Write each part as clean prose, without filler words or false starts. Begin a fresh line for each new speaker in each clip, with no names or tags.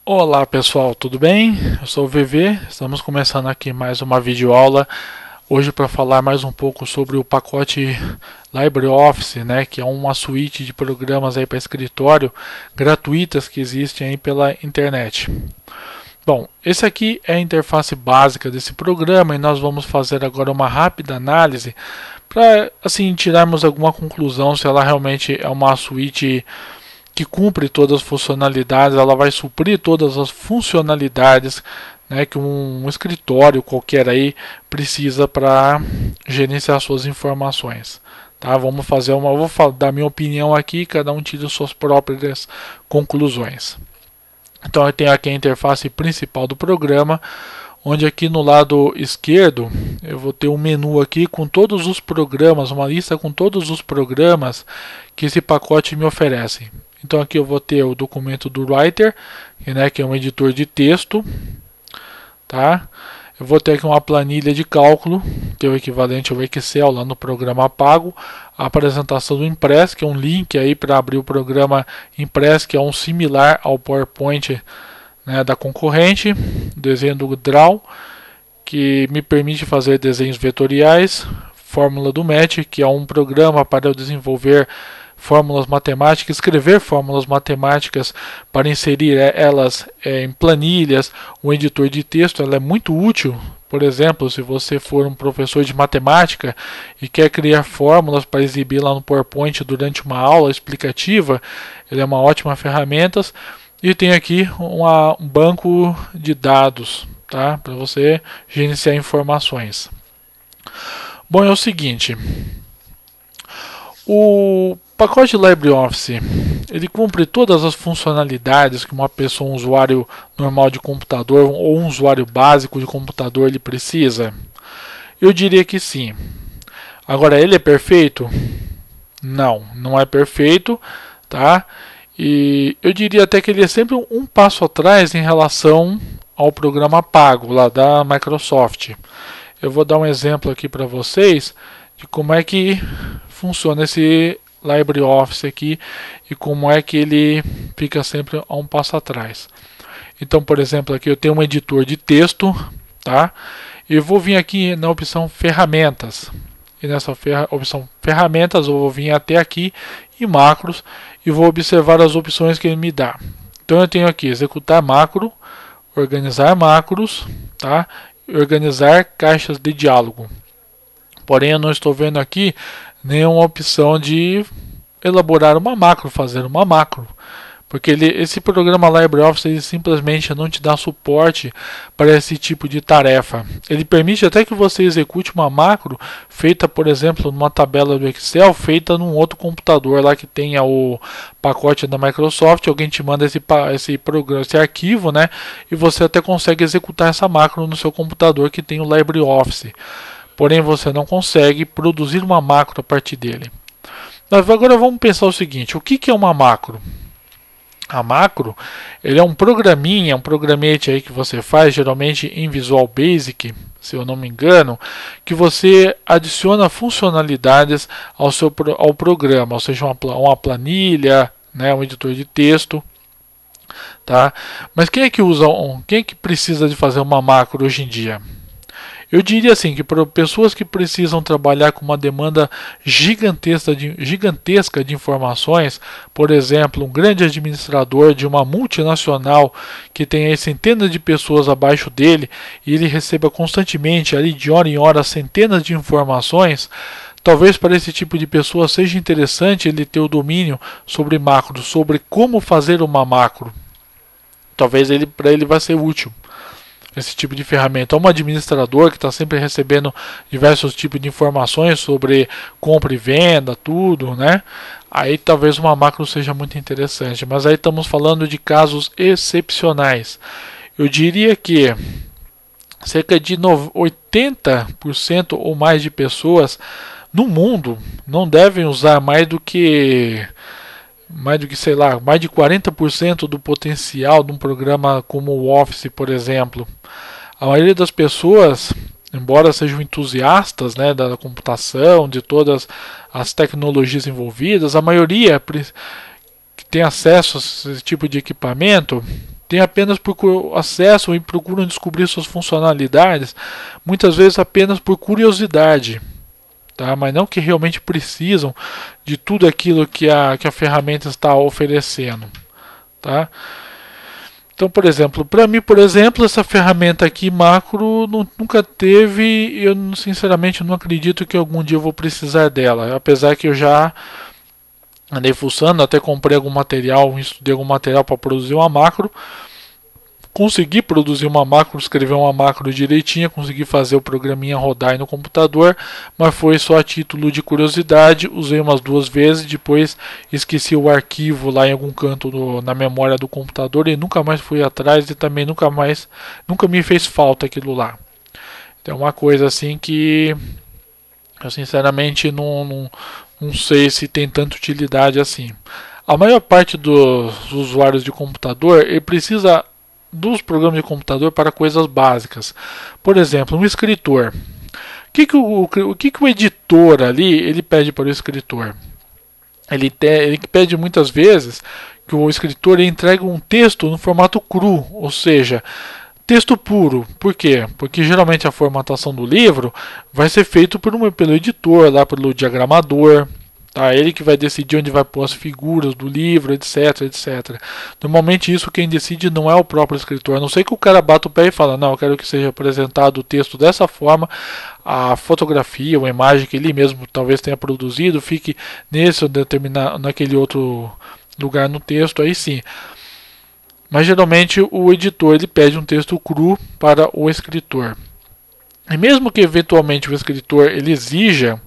Olá pessoal, tudo bem? Eu sou o VV, estamos começando aqui mais uma videoaula hoje para falar mais um pouco sobre o pacote LibreOffice, né, que é uma suíte de programas aí para escritório gratuitas que existem aí pela internet. Bom, esse aqui é a interface básica desse programa e nós vamos fazer agora uma rápida análise para assim tirarmos alguma conclusão se ela realmente é uma suíte que cumpre todas as funcionalidades, ela vai suprir todas as funcionalidades, né, que um escritório qualquer aí precisa para gerenciar suas informações. Tá? Vou dar minha opinião aqui, cada um tira suas próprias conclusões. Então eu tenho aqui a interface principal do programa, onde aqui no lado esquerdo eu vou ter um menu aqui com todos os programas, uma lista com todos os programas que esse pacote me oferece. Então aqui eu vou ter o documento do Writer, que é um editor de texto, tá? Eu vou ter aqui uma planilha de cálculo, que é o equivalente ao Excel lá no programa pago, a apresentação do Impress, que é um link aí para abrir o programa Impress, que é um similar ao PowerPoint, né, da concorrente, desenho do Draw, que me permite fazer desenhos vetoriais, fórmula do Match, que é um programa para eu desenvolver fórmulas matemáticas, escrever fórmulas matemáticas para inserir elas em planilhas, um editor de texto. Ela é muito útil, por exemplo, se você for um professor de matemática e quer criar fórmulas para exibir lá no PowerPoint durante uma aula explicativa, ele é uma ótima ferramenta. E tem aqui um banco de dados, tá? Para você gerenciar informações. Bom, é o seguinte, o pacote LibreOffice, ele cumpre todas as funcionalidades que uma pessoa, um usuário normal de computador ou um usuário básico de computador ele precisa? Eu diria que sim. Agora, ele é perfeito? Não, não é perfeito, tá? E eu diria até que ele é sempre um passo atrás em relação ao programa pago lá da Microsoft. Eu vou dar um exemplo aqui para vocês de como é que funciona esse LibreOffice aqui e como é que ele fica sempre a um passo atrás. Então, por exemplo, aqui eu tenho um editor de texto, tá? Eu vou vir aqui na opção ferramentas. E nessa opção ferramentas eu vou vir até aqui em macros e vou observar as opções que ele me dá. Então eu tenho aqui executar macro, organizar macros, tá? E organizar caixas de diálogo. Porém, eu não estou vendo aqui nenhuma opção de elaborar uma macro, fazer uma macro. Porque esse programa LibreOffice ele simplesmente não te dá suporte para esse tipo de tarefa. Ele permite até que você execute uma macro feita, por exemplo, numa tabela do Excel, feita num outro computador lá que tenha o pacote da Microsoft. Alguém te manda esse programa, esse arquivo, né? E você até consegue executar essa macro no seu computador que tem o LibreOffice. Porém, você não consegue produzir uma macro a partir dele. Mas agora vamos pensar o seguinte, o que é uma macro? A macro, ele é um programinha, um programete aí que você faz, geralmente em Visual Basic, se eu não me engano, que você adiciona funcionalidades ao programa, ou seja, uma planilha, né, um editor de texto. Tá? Mas quem é que precisa de fazer uma macro hoje em dia? Eu diria assim que para pessoas que precisam trabalhar com uma demanda gigantesca de informações, por exemplo, um grande administrador de uma multinacional que tem aí centenas de pessoas abaixo dele e ele receba constantemente ali de hora em hora centenas de informações, talvez para esse tipo de pessoa seja interessante ele ter o domínio sobre macro, sobre como fazer uma macro. Talvez para ele vai ser útil esse tipo de ferramenta. Um administrador que está sempre recebendo diversos tipos de informações sobre compra e venda, tudo, né? Aí talvez uma macro seja muito interessante. Mas aí estamos falando de casos excepcionais. Eu diria que cerca de 80% ou mais de pessoas no mundo não devem usar mais do que, sei lá, mais de 40% do potencial de um programa como o Office, por exemplo. A maioria das pessoas, embora sejam entusiastas, né, da computação, de todas as tecnologias envolvidas, a maioria que tem acesso a esse tipo de equipamento tem apenas por acesso e procuram descobrir suas funcionalidades, muitas vezes apenas por curiosidade, tá? Mas não que realmente precisam de tudo aquilo que a ferramenta está oferecendo, tá? Então, por exemplo, para mim, essa ferramenta aqui macro nunca teve, eu sinceramente não acredito que algum dia eu vou precisar dela, apesar que eu já andei fuçando, até comprei algum material, estudei algum material para produzir uma macro. Consegui produzir uma macro, escrever uma macro direitinha, consegui fazer o programinha rodar aí no computador, mas foi só a título de curiosidade, usei umas 2 vezes, depois esqueci o arquivo lá em algum canto na memória do computador e nunca mais fui atrás e também nunca me fez falta aquilo lá. Então é uma coisa assim que eu sinceramente não sei se tem tanta utilidade assim. A maior parte dos usuários de computador ele precisa dos programas de computador para coisas básicas. Por exemplo, um escritor. O que o editor ali ele pede para o escritor? Ele pede muitas vezes que o escritor entregue um texto no formato cru, ou seja, texto puro. Por quê? Porque geralmente a formatação do livro vai ser feito pelo editor, lá pelo diagramador. Tá? Ele que vai decidir onde vai pôr as figuras do livro, etc, etc. Normalmente isso quem decide não é o próprio escritor. A não ser que o cara bata o pé e fala, não, eu quero que seja apresentado o texto dessa forma, a fotografia, uma imagem que ele mesmo talvez tenha produzido, fique nesse ou naquele outro lugar no texto, aí sim. Mas geralmente o editor ele pede um texto cru para o escritor. E mesmo que eventualmente o escritor ele exija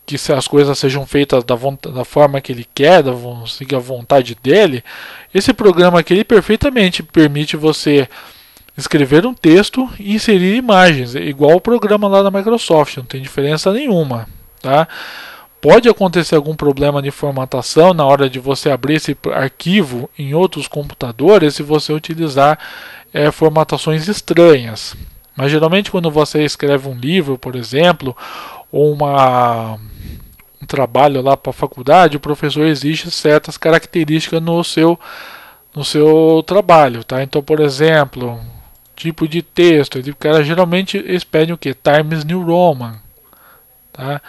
que as coisas sejam feitas da forma que ele quer, siga a vontade dele, esse programa aqui ele perfeitamente permite você escrever um texto e inserir imagens, igual o programa lá da Microsoft, não tem diferença nenhuma, tá? Pode acontecer algum problema de formatação na hora de você abrir esse arquivo em outros computadores se você utilizar formatações estranhas. Mas geralmente quando você escreve um livro, por exemplo, ou um trabalho lá para a faculdade, o professor exige certas características no seu trabalho, tá? Então, por exemplo, tipo de texto, geralmente eles pedem o que? Times New Roman, tá?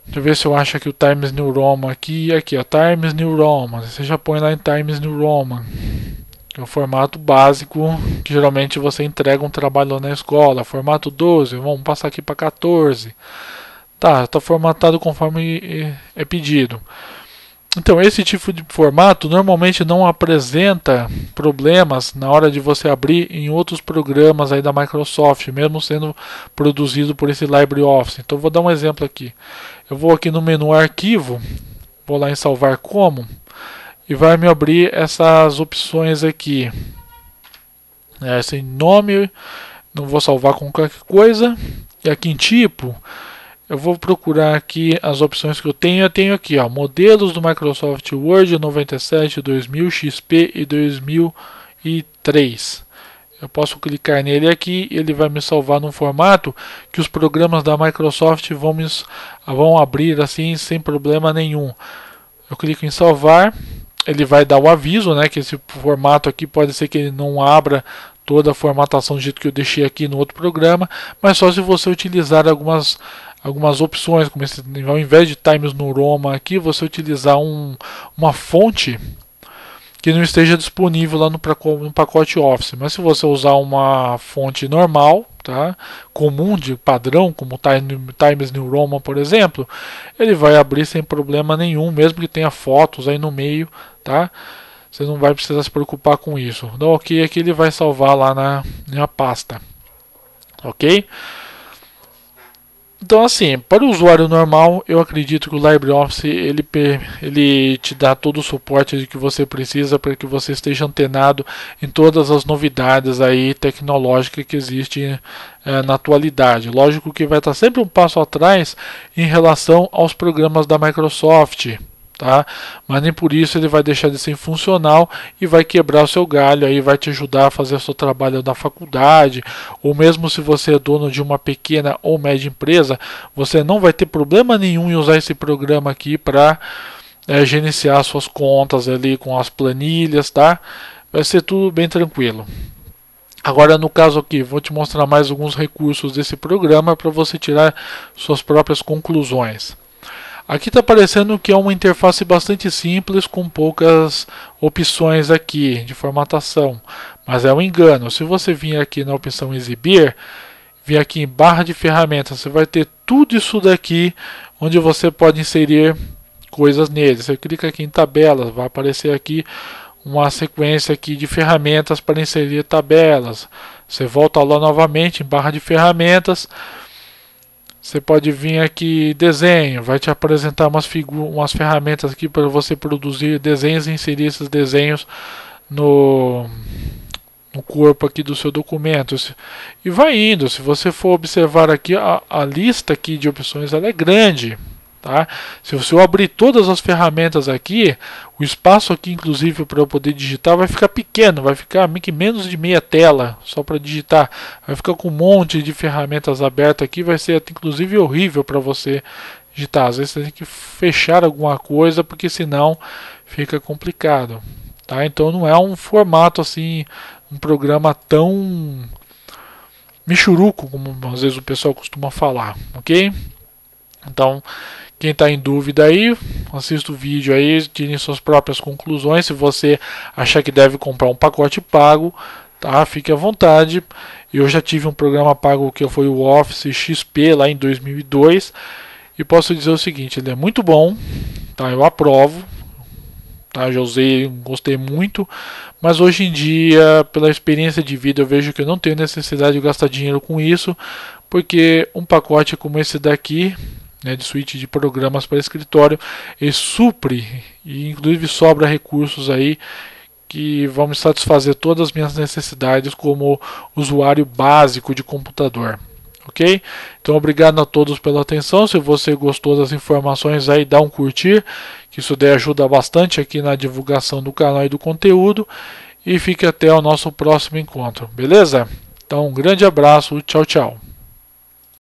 Deixa eu ver se eu acho aqui o Times New Roman aqui, ó, Times New Roman. Você já põe lá em Times New Roman, que é o formato básico que geralmente você entrega um trabalho na escola. Formato 12, vamos passar aqui para 14. Tá formatado conforme é pedido. Então esse tipo de formato normalmente não apresenta problemas na hora de você abrir em outros programas aí da Microsoft, mesmo sendo produzido por esse LibreOffice. Então vou dar um exemplo aqui. Eu vou aqui no menu Arquivo, vou lá em Salvar Como, e vai me abrir essas opções aqui. Esse nome, não vou salvar com qualquer coisa. E aqui em Tipo, eu vou procurar aqui as opções que eu tenho. Eu tenho aqui, ó, modelos do Microsoft Word 97, 2000, XP e 2003. Eu posso clicar nele aqui e ele vai me salvar num formato que os programas da Microsoft vão abrir assim sem problema nenhum. Eu clico em salvar, ele vai dar o aviso, né, que esse formato aqui pode ser que ele não abra toda a formatação do jeito que eu deixei aqui no outro programa, mas só se você utilizar algumas opções, como esse, ao invés de Times New Roman aqui, você utilizar uma fonte que não esteja disponível lá no pacote Office. Mas se você usar uma fonte normal, tá, comum, de padrão, como Times New Roman, por exemplo, ele vai abrir sem problema nenhum, mesmo que tenha fotos aí no meio, tá? Você não vai precisar se preocupar com isso. Dá OK aqui, ele vai salvar lá na pasta. Ok? Então, assim, para o usuário normal, eu acredito que o LibreOffice ele te dá todo o suporte que você precisa para que você esteja antenado em todas as novidades aí tecnológicas que existem na atualidade. Lógico que vai estar sempre um passo atrás em relação aos programas da Microsoft, tá? Mas nem por isso ele vai deixar de ser funcional e vai quebrar o seu galho, aí vai te ajudar a fazer o seu trabalho na faculdade, ou mesmo se você é dono de uma pequena ou média empresa, você não vai ter problema nenhum em usar esse programa aqui para gerenciar suas contas ali com as planilhas, tá? Vai ser tudo bem tranquilo. Agora, no caso aqui, vou te mostrar mais alguns recursos desse programa para você tirar suas próprias conclusões. Aqui está aparecendo que é uma interface bastante simples, com poucas opções aqui de formatação. Mas é um engano. Se você vir aqui na opção exibir, vir aqui em barra de ferramentas, você vai ter tudo isso daqui, onde você pode inserir coisas nele. Você clica aqui em tabelas, vai aparecer aqui uma sequência aqui de ferramentas para inserir tabelas. Você volta lá novamente em barra de ferramentas. Você pode vir aqui desenho, vai te apresentar umas ferramentas aqui para você produzir desenhos e inserir esses desenhos no corpo aqui do seu documento. E vai indo. Se você for observar aqui a lista aqui de opções, ela é grande. Tá? Se você abrir todas as ferramentas aqui, o espaço aqui, inclusive, para eu poder digitar, vai ficar pequeno, vai ficar menos de meia tela só para digitar. Vai ficar com um monte de ferramentas abertas aqui, vai ser inclusive horrível para você digitar. Às vezes você tem que fechar alguma coisa, porque senão fica complicado. Tá? Então não é um formato assim, um programa tão michuruco, como às vezes o pessoal costuma falar, ok? Então, quem está em dúvida aí, assista o vídeo aí, tirem suas próprias conclusões. Se você achar que deve comprar um pacote pago, tá? Fique à vontade. Eu já tive um programa pago que foi o Office XP lá em 2002 e posso dizer o seguinte, ele é muito bom, tá? Eu aprovo, tá? Já usei, gostei muito, mas hoje em dia, pela experiência de vida, eu vejo que eu não tenho necessidade de gastar dinheiro com isso, porque um pacote como esse daqui, de suíte de programas para escritório, ele supre e inclusive sobra recursos aí que vão me satisfazer todas as minhas necessidades como usuário básico de computador, ok? Então obrigado a todos pela atenção. Se você gostou das informações aí, dá um curtir, que isso daí ajuda bastante aqui na divulgação do canal e do conteúdo, e fique até o nosso próximo encontro, beleza? Então um grande abraço, tchau, tchau.